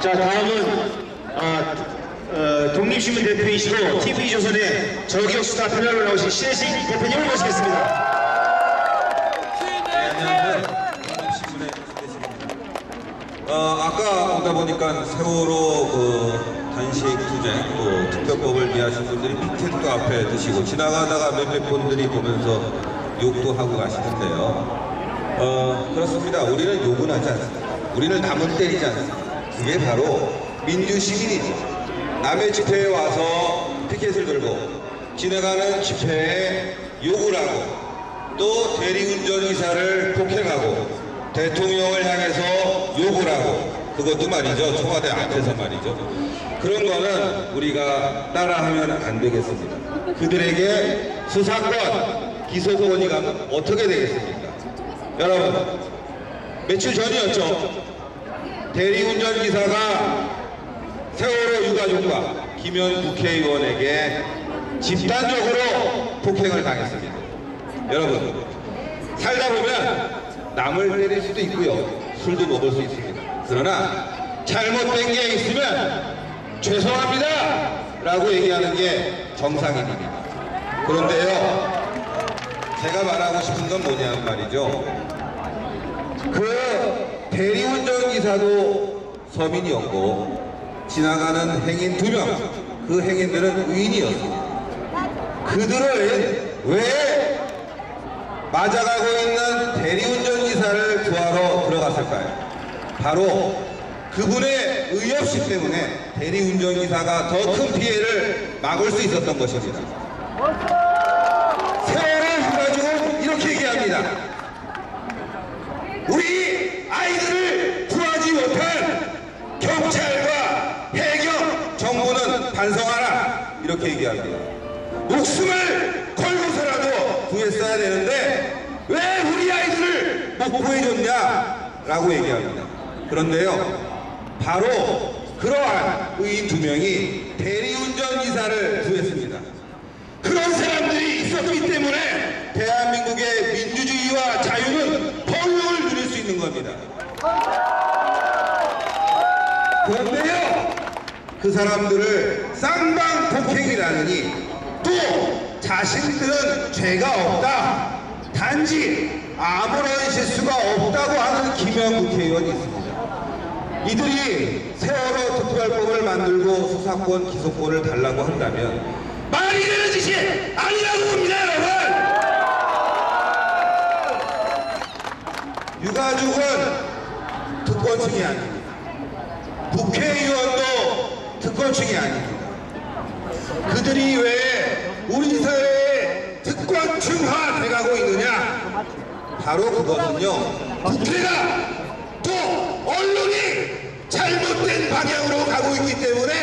자, 다음은 독립신문 대표이시고 TV조선의 저기역 스타 패널로 나오신 신혜식 대표님을 모시겠습니다. 아까 오다 보니까 세월호 단식 투쟁 또 특별법을 위하신 분들이 빅텐트 앞에 드시고 지나가다가 몇몇 분들이 보면서 욕도 하고 가시는데요. 그렇습니다. 우리는 욕은 하지 않습니다. 우리는 남을 때리지 않습니다. 그게 바로 민주시민이죠. 남의 집회에 와서 피켓을 들고 지나가는 집회에 욕을 하고 또 대리운전기사를 폭행하고 대통령을 향해서 욕을 하고 그것도 말이죠. 청와대 앞에서 말이죠. 그런 거는 우리가 따라하면 안 되겠습니다. 그들에게 수사권, 기소권이 가면 어떻게 되겠습니까? 여러분, 며칠 전이었죠. 대리운전기사가 세월호 유가족과 김현 국회의원에게 집단적으로 폭행을 당했습니다. 여러분, 살다 보면 남을 때릴 수도 있고요. 술도 먹을 수 있습니다. 그러나 잘못된 게 있으면 죄송합니다 라고 얘기하는 게 정상입니다. 그런데요, 제가 말하고 싶은 건 뭐냐면 말이죠. 그 대리운전기사도 서민이었고 지나가는 행인 2명, 그 행인들은 의인이었습니다. 그들을 왜 맞아가고 있는 대리운전기사를 구하러 들어갔을까요? 바로 그분의 의협심 때문에 대리운전기사가 더 큰 피해를 막을 수 있었던 것입니다. 세월호 유가족은 이렇게 얘기합니다. 우리 아이들을 구하지 못한 경찰과 해경, 정부는 반성하라 이렇게 얘기합니다. 목숨을 걸고서라도 구했어야 되는데 왜 우리 아이들을 못 구해줬냐 라고 얘기합니다. 그런데요, 바로 그러한 의인 2명이 대리운전기사를 구했습니다. 그런 사람들이 있었기 때문에 대한민국의 민주주의와 자유는 번영을 누릴 수 있는 겁니다. 그런데요, 그 사람들을 쌍방 폭행이라느니 또 자신들은 죄가 없다, 단지 아무런 실수가 없다고 하는 김현 국회의원이 있습니다. 이들이 세월호 특별법을 만들고 수사권, 기소권을 달라고 한다면 말이 되는 짓이 아니라고 봅니다, 여러분! 유가족은 특권층이 아닙니다. 국회의원도 특권층이 아닙니다. 그들이 왜 우리 사회에 특권층화 돼가고 있느냐? 바로 그것은요, 국회가 또 언론이 잘못된 방향으로 가고 있기 때문에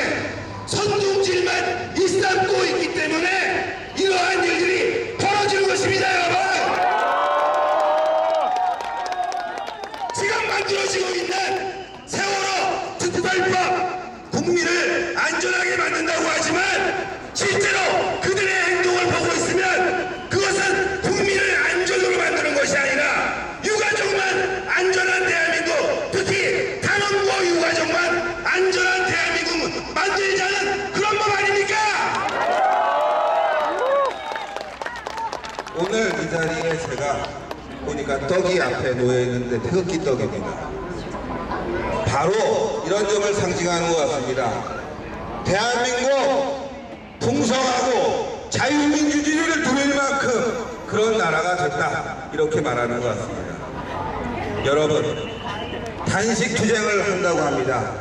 선동질만 일삼고 있기 때문에 이러한 일들이 벌어지는 것입니다, 여러분! 지금 만들어지고 있는 세월호 특별법, 국민을 안전하게 만든다고 하지만 실제로 그들의 행동을 보고 있으면 그것은 국민을 안전으로 만드는 것이 아니라 유가족만 안전한 대한민국, 특히 탄원고 유가족만 안전한 대한민국 만들자는 그런 법 아닙니까? 오늘 이 자리에 제가 보니까 떡이 앞에 놓여있는데 태극기 떡입니다. 바로 이런 점을 상징하는 것 같습니다. 대한민국 풍성하고 자유민주주의를 누릴 만큼 그런 나라가 됐다, 이렇게 말하는 것 같습니다. 여러분, 단식 투쟁을 한다고 합니다.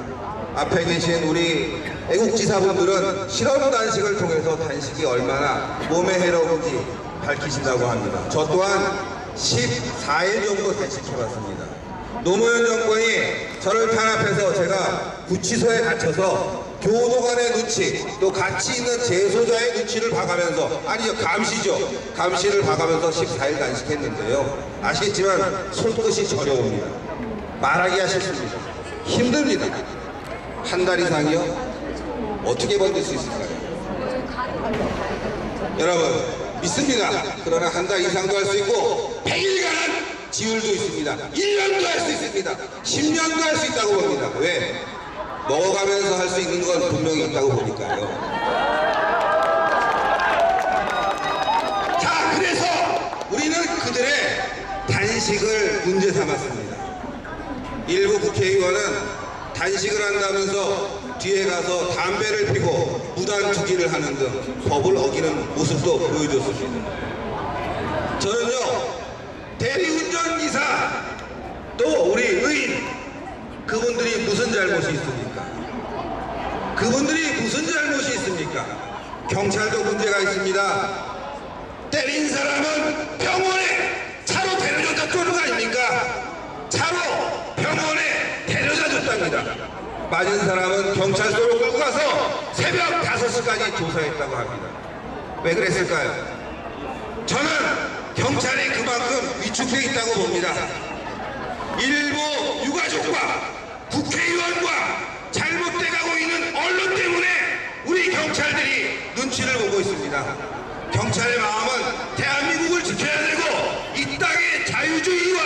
앞에 계신 우리 애국지사분들은 실험 단식을 통해서 단식이 얼마나 몸에 해로운지 밝히신다고 합니다. 저 또한 14일 정도 단식해봤습니다. 노무현 정권이 저를 탄압해서 제가 구치소에 갇혀서 교도관의 눈치, 또 같이 있는 재소자의 눈치를 봐가면서, 아니죠, 감시죠, 감시를 봐가면서 14일 단식했는데요. 아시겠지만 손끝이 저려옵니다. 말하기가 싫습니다. 힘듭니다. 한 달 이상이요? 어떻게 버틸 수 있을까요? 여러분, 믿습니다. 그러나 한 달 이상도 할 수 있고 100일간은 지울도 있습니다. 1년도 할 수 있습니다. 10년도 할 수 있다고 봅니다. 왜? 먹어가면서 할 수 있는 건 분명히 있다고 보니까요. 자, 그래서 우리는 그들의 단식을 문제 삼았습니다. 일부 국회의원은 단식을 한다면서 뒤에 가서 담배를 피고 무단 투기를 하는 등 법을 어기는 모습도 보여줬습니다. 저는요, 대리운전기사 또 우리 의인 그분들이 무슨 잘못이 있습니까? 그분들이 무슨 잘못이 있습니까? 경찰도 문제가 있습니다. 때린 사람은 병원에 차로 데려다 줬는 거 아닙니까? 차로 병원에 데려다 줬답니다. 맞은 사람은 경찰서로 끌고 가서 새벽 5시까지 조사했다고 합니다. 왜 그랬을까요? 저는 경찰이 그만큼 위축되어 있다고 봅니다. 일부 유가족과 국회의원과 잘못돼가고 있는 언론 때문에 우리 경찰들이 눈치를 보고 있습니다. 경찰의 마음은 대한민국을 지켜야 되고 이 땅의 자유주의와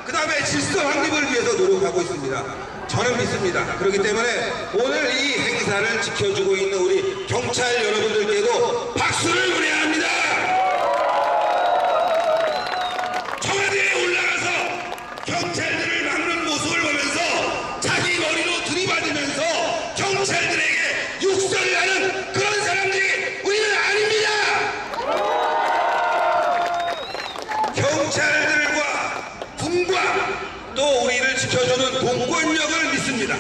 그 다음에 질서 확립을 위해서 노력하고 있습니다. 저는 믿습니다. 그렇기 때문에 오늘 이 행사를 지켜주고 있는 우리 경찰 여러분들께도 박수를 보내야 합니다. 청와대에 올라가서 경찰들을 막는 모습을 보면서 자기 머리로 들이받으면서 경찰들에게 육설을 하는 그런 사람들이 우리는 아닙니다. 경찰들과 군과 또 우리를 지켜주는 공권력을 믿습니다.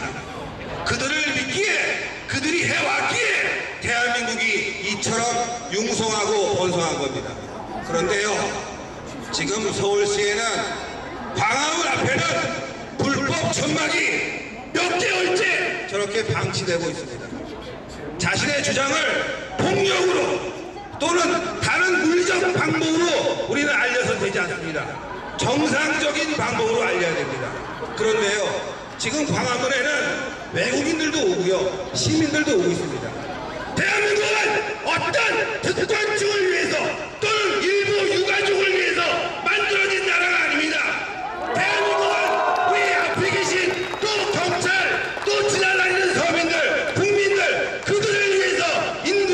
그들을 믿기에 그들이 해왔기에 대한민국이 이처럼 융성하고 번성한 겁니다. 그런데요, 지금 서울시에는 광화문 앞에는 불법 천막이 몇 개월째 저렇게 방치되고 있습니다. 자신의 주장을 폭력으로 또는 다른 물리적 방법으로 우리는 알려서 되지 않습니다. 정상적인 방법으로 알려야 됩니다. 그런데요, 지금 광화문에는 외국인들도 오고요, 시민들도 오고 있습니다. 대한민국은 어떤 특권층을 위해서 또는 일부 유가족을 위해서 만들어진 나라가 아닙니다. 대한민국은 우리 앞에 계신 또 경찰, 또 지나다니는 서민들, 국민들, 그들을 위해서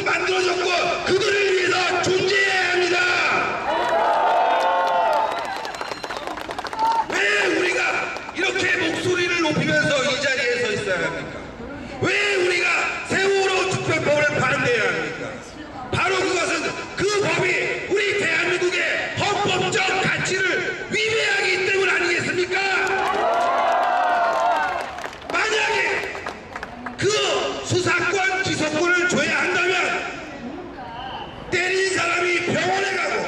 만들어졌고 그들을 위해서 존재해야 합니다. 왜 우리가 이렇게 목소리를 높이면서 이 자리에 서 있어야 합니까? 왜 우리가 세월호 특별법을 반대해야 합니까? 바로 그것은 그 법이 우리 대한민국의 헌법적 가치를 위배하기 때문 아니겠습니까? 만약에 그 수사권, 기소권을 줘야 한다면 때린 사람이 병원에 가고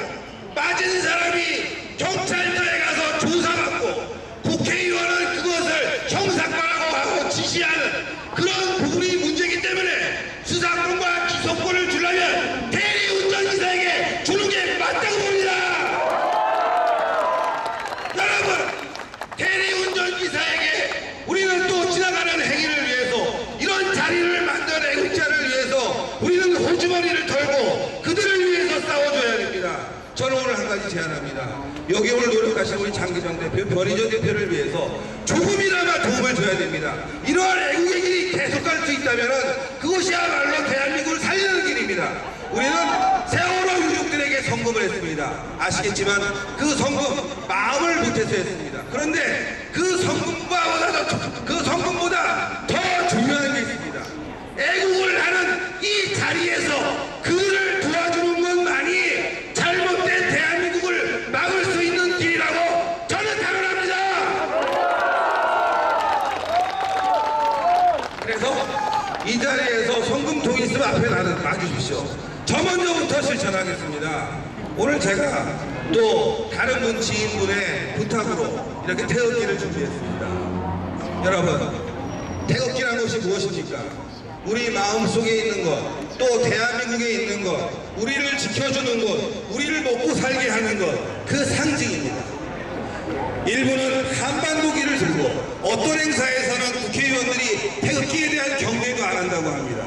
맞은 사람이 경찰서에 가서 조사받고 국회의원은 그것을 형사과라고 하고 지시하는 그런 부분이 문제이기 때문에 수사권과 기소권을 주려면 대리운전기사에게 주는 게 맞다고 봅니다. 여러분, 대리운전기사에게 우리는 또 지나가는 행위를 위해서 이런 자리를 만든 애국자를 위해서 우리는 호주머니를 털고 그들을 위해서 싸워줘야 됩니다. 저는 오늘 한 가지 제안합니다. 여기 오늘 노력하신 우리 장기정 대표, 변희정 대표를 위해서 조금이나마 도움을 줘야 됩니다. 이러한 애국의 길이 계속갈 수 있다면 그것이야말로 대한민국을 살리는 길입니다. 우리는 세월호 유족들에게 선금을 했습니다. 아시겠지만 그 선금 마음을 못해서 했습니다. 그런데 그 선금보다 더 중요한 게 있습니다. 애국을 하는 이 자리에서 그를 도와주는 것만이 잘못된 대한민국을 막을 수 있는 길이라고 저는 단언합니다. 그래서 이 자리에서 성금통이 있으면 앞에 놔주십시오. 저 먼저부터 실천하겠습니다. 오늘 제가 또 다른 분 지인분의 부탁으로 이렇게 태극기를 준비했습니다. 여러분, 태극기라는 것이 무엇입니까? 우리 마음속에 있는 것, 또 대한민국에 있는 것, 우리를 지켜주는 것, 우리를 먹고 살게 하는 것, 그 상징입니다. 일부는 한반도기를 들고 어떤 행사에서는 국회의원들이 태극기에 대한 경례도 안 한다고 합니다.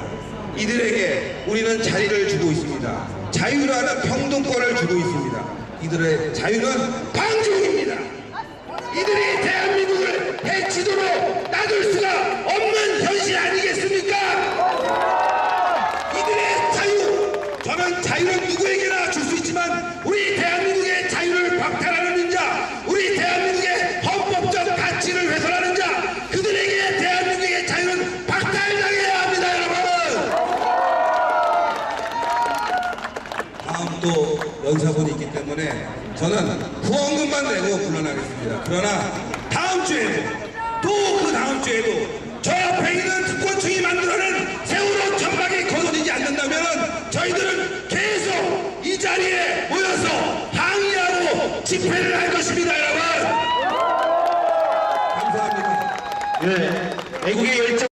이들에게 우리는 자리를 주고 있습니다. 자유라는 평등권을 주고 있습니다. 이들의 자유는 방종입니다. 이들이 대한민국을 해치도록 놔둘 수가 없는 현실 아니겠습니까? 부분이 있기 때문에 저는 후원금만 내고 물러나겠습니다. 그러나 다음 주에도 또 그 다음 주에도 저 앞에 있는 특권층이 만들어낸 세월호 천막이 거둬지지 않는다면 저희들은 계속 이 자리에 모여서 항의하고 집회를 할 것입니다, 여러분. 감사합니다. 네, 애국의 열정.